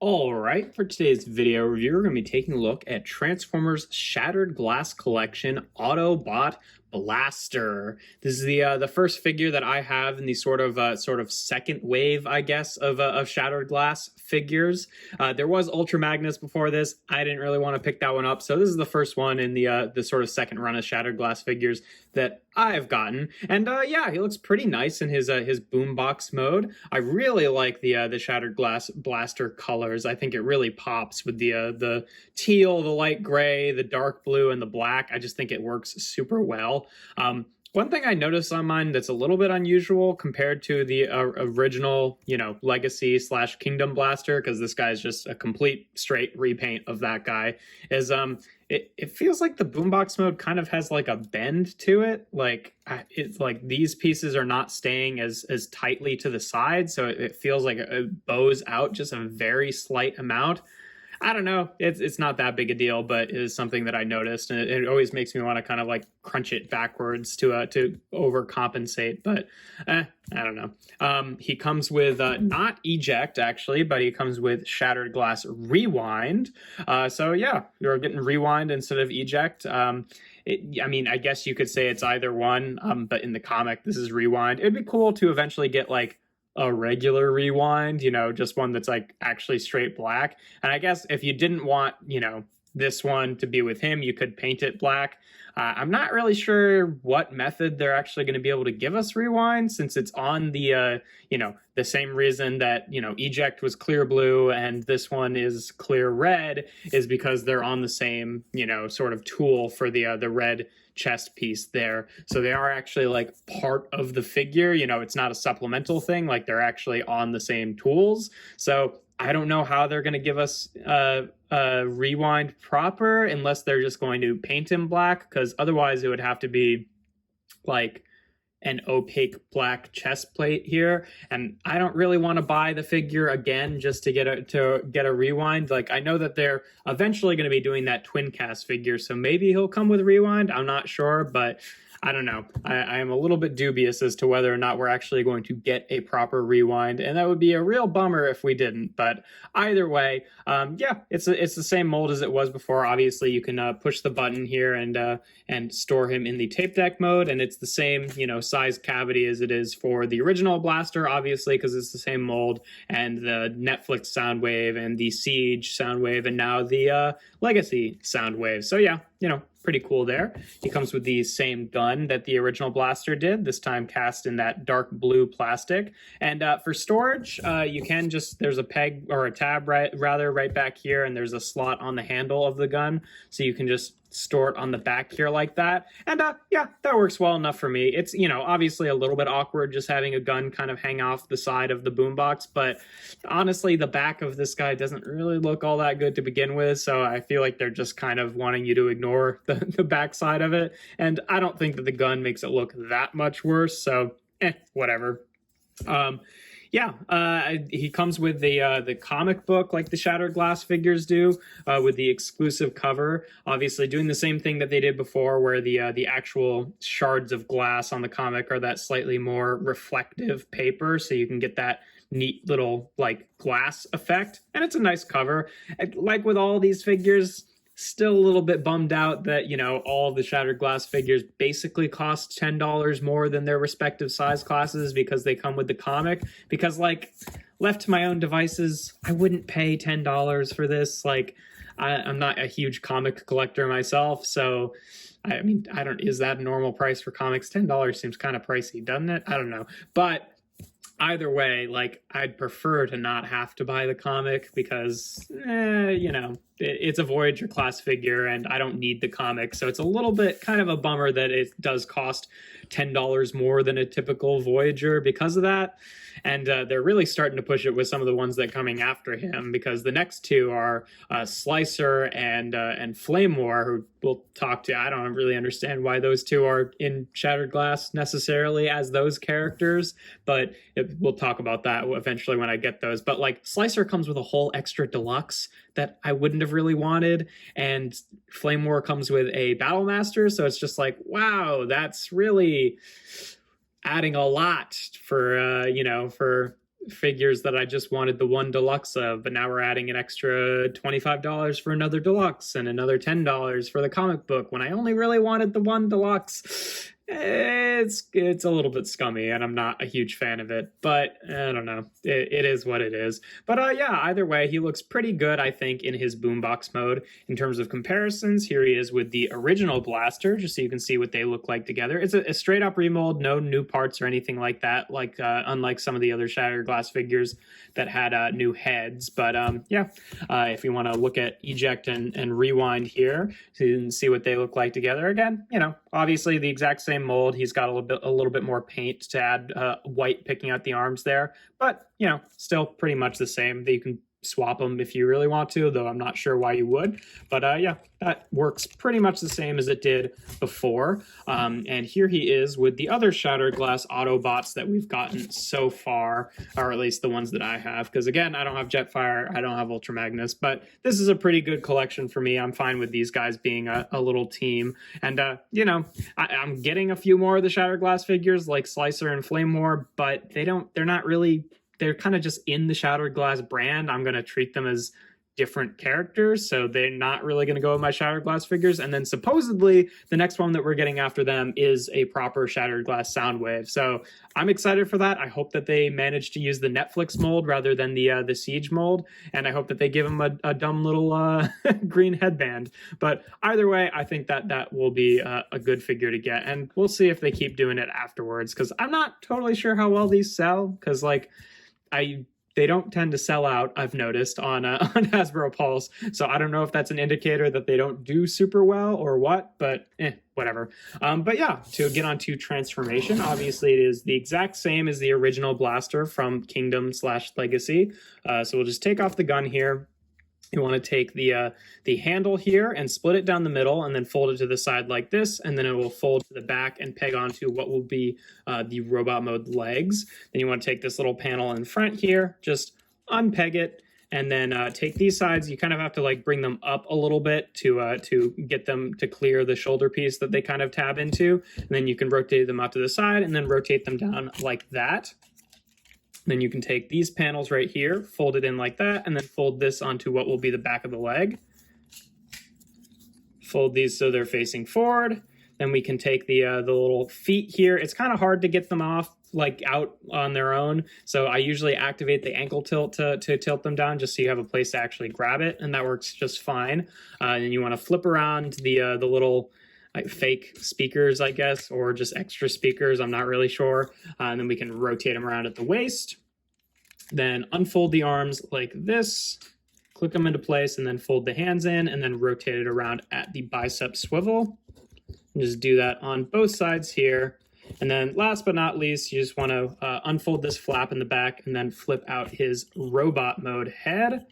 All right, for today's video review, we're going to be taking a look at Transformers Shattered Glass Collection Autobot Blaster. This is the first figure that I have in the sort of second wave, I guess, of Shattered Glass figures. There was Ultra Magnus before this. I didn't really want to pick that one up, so this is the first one in the sort of second run of Shattered Glass figures that I've gotten. And yeah, he looks pretty nice in his Boombox mode. I really like the Shattered Glass Blaster colors. I think it really pops with the teal, the light gray, the dark blue, and the black. I just think it works super well. One thing I noticed on mine that's a little bit unusual compared to the original, Legacy / Kingdom Blaster, because this guy's just a complete straight repaint of that guy, is it feels like the Boombox mode kind of has like a bend to it. Like it's like these pieces are not staying as tightly to the side, so it feels like it bows out just a very slight amount. I don't know. It's not that big a deal, but it is something that I noticed, and it always makes me want to kind of like crunch it backwards to overcompensate. But I don't know. He comes with not eject actually, but he comes with Shattered Glass Rewind. So yeah, you're getting rewind instead of eject. I mean, I guess you could say it's either one, but in the comic, this is rewind. It'd be cool to eventually get like a regular rewind, just one that's like actually straight black. And I guess if you didn't want, this one to be with him, you could paint it black. I'm not really sure what method they're actually going to be able to give us rewind, since it's on the the same reason that eject was clear blue and this one is clear red, is because they're on the same sort of tool for the red chest piece there. So they are actually like part of the figure. It's not a supplemental thing. Like they're actually on the same tools. So I don't know how they're going to give us rewind proper, unless they're just going to paint him black, because otherwise it would have to be like an opaque black chest plate here, and I don't really want to buy the figure again just to get a rewind. Like, I know that they're eventually going to be doing that twin cast figure, so maybe he'll come with rewind. I'm not sure, but I don't know. I am a little bit dubious as to whether or not we're actually going to get a proper rewind, and that would be a real bummer if we didn't. But either way, yeah, it's the same mold as it was before. Obviously, you can push the button here and store him in the tape deck mode, and it's the same size cavity as it is for the original Blaster, obviously, because it's the same mold, and the Netflix Soundwave and the Siege Soundwave, and now the Legacy Soundwave. So yeah, pretty cool there. He comes with the same gun that the original Blaster did, this time cast in that dark blue plastic. And for storage, you can there's a peg or a tab right back here, and there's a slot on the handle of the gun, so you can just store it on the back here like that. And yeah, that works well enough for me. It's obviously a little bit awkward just having a gun kind of hang off the side of the boombox, but honestly the back of this guy doesn't really look all that good to begin with, so I feel like they're just kind of wanting you to ignore the back side of it, and I don't think that the gun makes it look that much worse, so whatever. Yeah, he comes with the comic book like the Shattered Glass figures do, with the exclusive cover. Obviously doing the same thing that they did before, where the actual shards of glass on the comic are that slightly more reflective paper, so you can get that neat little like glass effect. And it's a nice cover. Like with all these figures, still a little bit bummed out that, all of the Shattered Glass figures basically cost $10 more than their respective size classes because they come with the comic. Because, like, left to my own devices, I wouldn't pay $10 for this. Like, I'm not a huge comic collector myself, so I mean, is that a normal price for comics? $10 seems kind of pricey, doesn't it? I don't know. But either way, like, I'd prefer to not have to buy the comic because, it's a Voyager class figure and I don't need the comic. So it's a little bit kind of a bummer that it does cost $10 more than a typical Voyager because of that. And they're really starting to push it with some of the ones that are coming after him, because the next two are Slicer and Flame War, who we'll talk to. I don't really understand why those two are in Shattered Glass necessarily as those characters, but we'll talk about that eventually when I get those. But like, Slicer comes with a whole extra deluxe that I wouldn't have really wanted, and Flame War comes with a Battle Master, so it's just like, wow, that's really adding a lot for figures that I just wanted the one deluxe of, but now we're adding an extra $25 for another deluxe and another $10 for the comic book when I only really wanted the one deluxe. It's a little bit scummy, and I'm not a huge fan of it, but I don't know. It is what it is. But yeah, either way, he looks pretty good, I think, in his Boombox mode. In terms of comparisons, here he is with the original Blaster, just so you can see what they look like together. It's a straight up remold, no new parts or anything like that, like unlike some of the other Shattered Glass figures that had new heads. But yeah, if you want to look at eject and rewind here, so you can see what they look like together. Again, you know, obviously the exact same mold. He's got a little bit more paint to add white picking out the arms there, but you know, still pretty much the same. That you can swap them if you really want to, though I'm not sure why you would. But yeah, that works pretty much the same as it did before. And here he is with the other Shattered Glass Autobots that we've gotten so far, or at least the ones that I have. Because again, I don't have Jetfire, I don't have Ultra Magnus, but this is a pretty good collection for me. I'm fine with these guys being a little team. And you know, I'm getting a few more of the Shattered Glass figures like Slicer and Flame War, but they're not really, they're kind of just in the Shattered Glass brand. I'm going to treat them as different characters, so they're not really going to go with my Shattered Glass figures. And then supposedly the next one that we're getting after them is a proper Shattered Glass Soundwave. So I'm excited for that. I hope that they manage to use the Netflix mold rather than the Siege mold, and I hope that they give him a dumb little green headband. But either way, I think that will be a good figure to get, and we'll see if they keep doing it afterwards, because I'm not totally sure how well these sell, because like they don't tend to sell out, I've noticed, on Hasbro Pulse. So I don't know if that's an indicator that they don't do super well or what, but whatever. But yeah, to get on to transformation, obviously it is the exact same as the original Blaster from Kingdom/Legacy. So we'll just take off the gun here. You want to take the handle here and split it down the middle and then fold it to the side like this, and then it will fold to the back and peg onto what will be the robot mode legs. Then you want to take this little panel in front here, just unpeg it, and then take these sides. You kind of have to like bring them up a little bit to get them to clear the shoulder piece that they kind of tab into. And then you can rotate them out to the side and then rotate them down like that. Then you can take these panels right here, fold it in like that, and then fold this onto what will be the back of the leg. Fold these so they're facing forward. Then we can take the little feet here. It's kind of hard to get them off like out on their own, so I usually activate the ankle tilt to tilt them down just so you have a place to actually grab it, and that works just fine. And then you want to flip around the little like fake speakers, I guess, or just extra speakers, I'm not really sure. And then we can rotate them around at the waist. Then unfold the arms like this, click them into place, and then fold the hands in, and then rotate it around at the bicep swivel. And just do that on both sides here. And then last but not least, you just want to unfold this flap in the back and then flip out his robot mode head.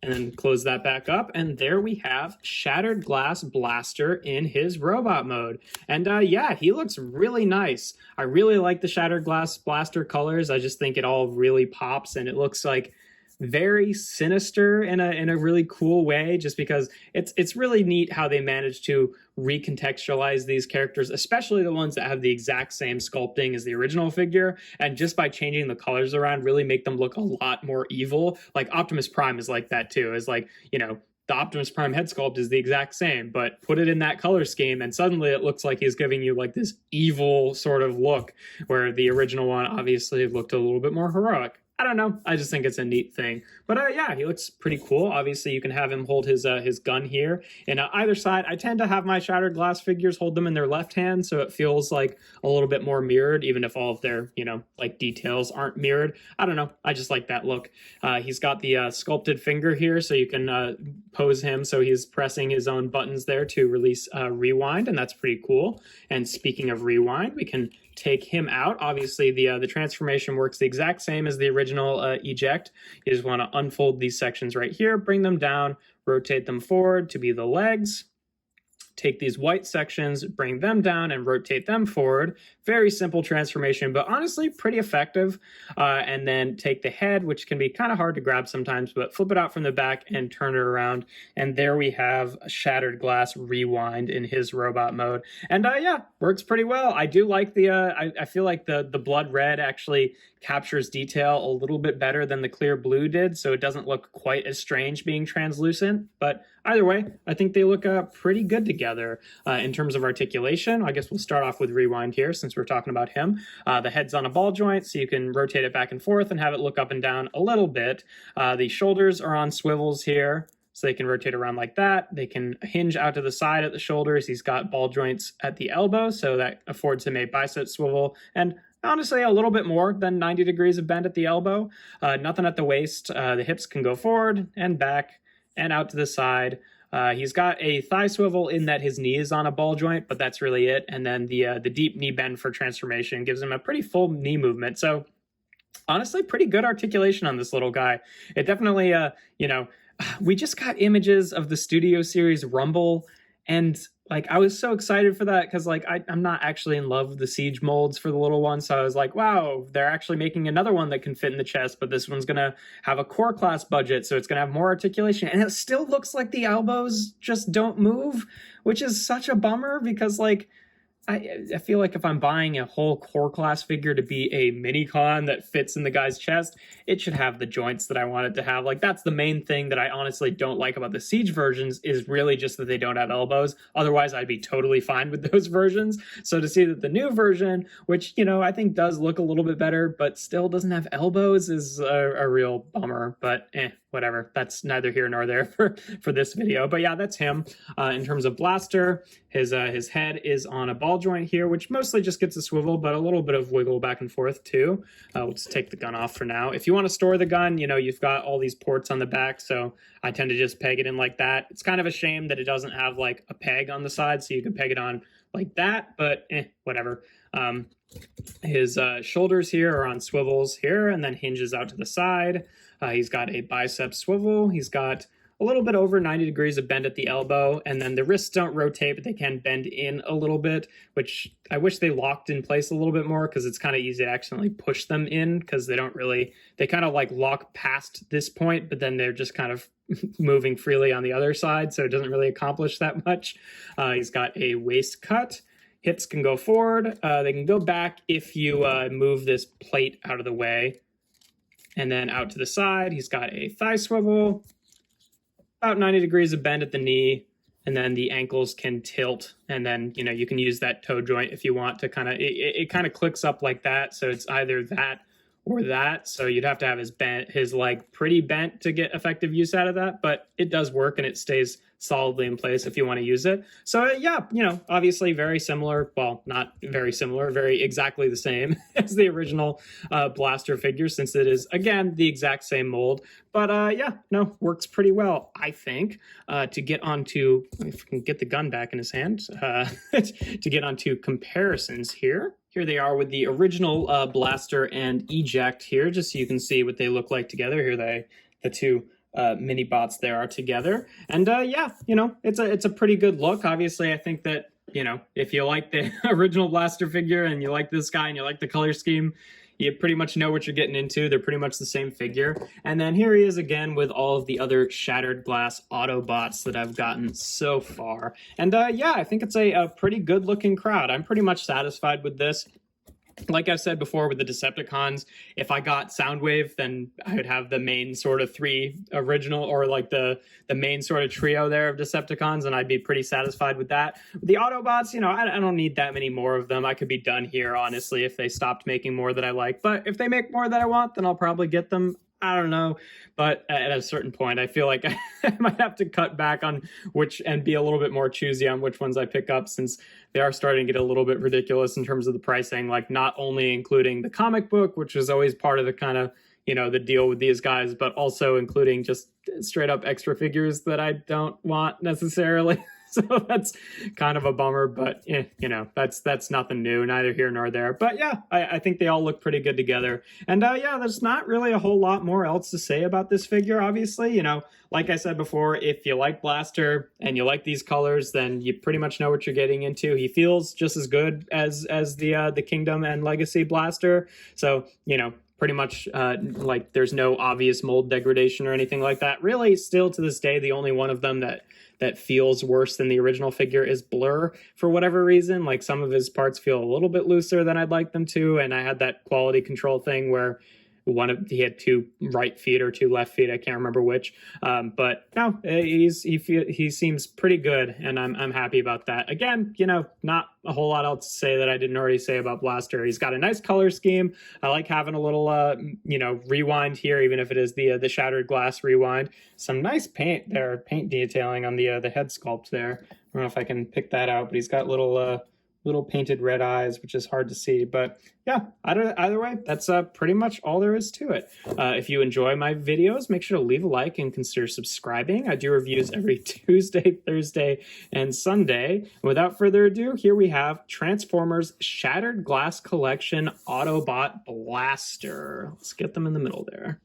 And then close that back up, and there we have Shattered Glass Blaster in his robot mode. And yeah, he looks really nice. I really like the Shattered Glass Blaster colors. I just think it all really pops, and it looks like very sinister in a really cool way, just because it's really neat how they managed to recontextualize these characters, especially the ones that have the exact same sculpting as the original figure, and just by changing the colors around really make them look a lot more evil. Like Optimus Prime is like that too. It's like, you know, the Optimus Prime head sculpt is the exact same, but put it in that color scheme and suddenly it looks like he's giving you like this evil sort of look, where the original one obviously looked a little bit more heroic. I don't know. I just think it's a neat thing. But yeah, he looks pretty cool. Obviously, you can have him hold his gun here. And either side, I tend to have my Shattered Glass figures hold them in their left hand, so it feels like a little bit more mirrored, even if all of their, you know, like details aren't mirrored. I don't know. I just like that look. He's got the sculpted finger here, so you can pose him so he's pressing his own buttons there to release rewind, and that's pretty cool. And speaking of rewind, we can take him out. Obviously, the transformation works the exact same as the original eject. You just want to unfold these sections right here, bring them down, rotate them forward to be the legs, take these white sections, bring them down, and rotate them forward. Very simple transformation, but honestly pretty effective. And then take the head, which can be kind of hard to grab sometimes, but flip it out from the back and turn it around. And there we have Shattered Glass Rewind in his robot mode. And yeah, works pretty well. I do like the, I feel like the blood red actually captures detail a little bit better than the clear blue did, so it doesn't look quite as strange being translucent. But either way, I think they look pretty good together. In terms of articulation, I guess we'll start off with Rewind here since we're talking about him. The head's on a ball joint, so you can rotate it back and forth and have it look up and down a little bit. The shoulders are on swivels here, so they can rotate around like that. They can hinge out to the side at the shoulders. He's got ball joints at the elbow, so that affords him a bicep swivel, and honestly a little bit more than 90 degrees of bend at the elbow. Nothing at the waist. The hips can go forward and back and out to the side. He's got a thigh swivel in that his knee is on a ball joint, but that's really it. And then the deep knee bend for transformation gives him a pretty full knee movement. So honestly, pretty good articulation on this little guy. It definitely, you know, we just got images of the Studio Series Rumble, and like I was so excited for that because like I'm not actually in love with the Siege molds for the little one, so I was like, wow, they're actually making another one that can fit in the chest, but this one's gonna have a core class budget, so it's gonna have more articulation, and it still looks like the elbows just don't move, which is such a bummer because like I feel like if I'm buying a whole core class figure to be a mini-con that fits in the guy's chest, it should have the joints that I want it to have. Like, that's the main thing that I honestly don't like about the Siege versions, is really just that they don't have elbows. Otherwise, I'd be totally fine with those versions. So to see that the new version, which, you know, I think does look a little bit better, but still doesn't have elbows, is a real bummer. But whatever. That's neither here nor there for this video. But yeah, that's him. In terms of Blaster, his head is on a ball joint here, which mostly just gets a swivel, but a little bit of wiggle back and forth too. We'll just take the gun off for now. If you want to store the gun, you know, you've got all these ports on the back, so I tend to just peg it in like that. It's kind of a shame that it doesn't have like a peg on the side, so you can peg it on like that, but whatever. His shoulders here are on swivels here, and then hinges out to the side. He's got a bicep swivel. He's got a little bit over 90 degrees of bend at the elbow, and then the wrists don't rotate, but they can bend in a little bit, which I wish they locked in place a little bit more, because it's kind of easy to accidentally push them in, because they don't really, they kind of like lock past this point, but then they're just kind of moving freely on the other side, so it doesn't really accomplish that much. He's got a waist cut. Hips can go forward. They can go back if you move this plate out of the way. And then out to the side, he's got a thigh swivel, about 90 degrees of bend at the knee, and then the ankles can tilt. And then, you know, you can use that toe joint if you want to kind of, it kind of clicks up like that. So it's either that or that. So you'd have to have his leg pretty bent to get effective use out of that, but it does work and it stays solidly in place if you want to use it. So yeah, you know, obviously very similar, well, not very similar, very exactly the same as the original Blaster figure, since it is, again, the exact same mold. But yeah, no, works pretty well, I think. To get onto, if we can get the gun back in his hand, to get onto comparisons here. Here they are with the original Blaster and Eject here, just so you can see what they look like together. Here the two mini bots there are together, and yeah, you know, it's a pretty good look. Obviously, I think that, you know, if you like the original Blaster figure and you like this guy and you like the color scheme, you pretty much know what you're getting into. They're pretty much the same figure. And then here he is again with all of the other Shattered Glass Autobots that I've gotten so far. And yeah, I think it's a pretty good looking crowd. I'm pretty much satisfied with this. Like I've said before with the Decepticons, if I got Soundwave, then I would have the main sort of three original, or like the main sort of trio there of Decepticons, and I'd be pretty satisfied with that. With the Autobots, you know, I don't need that many more of them. I could be done here, honestly, if they stopped making more that I like. But if they make more that I want, then I'll probably get them. I don't know, but at a certain point, I feel like I might have to cut back on which, and be a little bit more choosy on which ones I pick up, since they are starting to get a little bit ridiculous in terms of the pricing, like not only including the comic book, which is always part of the kind of, you know, the deal with these guys, but also including just straight up extra figures that I don't want necessarily. So that's kind of a bummer, but you know, that's nothing new, neither here nor there. But yeah, I think they all look pretty good together. And yeah, there's not really a whole lot more else to say about this figure, obviously. You know, like I said before, if you like Blaster and you like these colors, then you pretty much know what you're getting into. He feels just as good as the Kingdom and Legacy Blaster. So, you know, pretty much like there's no obvious mold degradation or anything like that. Really, still to this day, the only one of them that feels worse than the original figure is Blur for whatever reason. Like some of his parts feel a little bit looser than I'd like them to, and I had that quality control thing where he had 2 right feet or 2 left feet. I can't remember which. But no, he seems pretty good, and I'm happy about that. Again, you know, not a whole lot else to say that I didn't already say about Blaster. He's got a nice color scheme. I like having a little you know, rewind here, even if it is the Shattered Glass rewind. Some nice paint detailing on the head sculpt there. I don't know if I can pick that out, but he's got little painted red eyes, which is hard to see. But yeah, either way, that's pretty much all there is to it. If you enjoy my videos, make sure to leave a like and consider subscribing. I do reviews every Tuesday, Thursday, and Sunday. Without further ado, here we have Transformers Shattered Glass Collection Autobot Blaster. Let's get them in the middle there.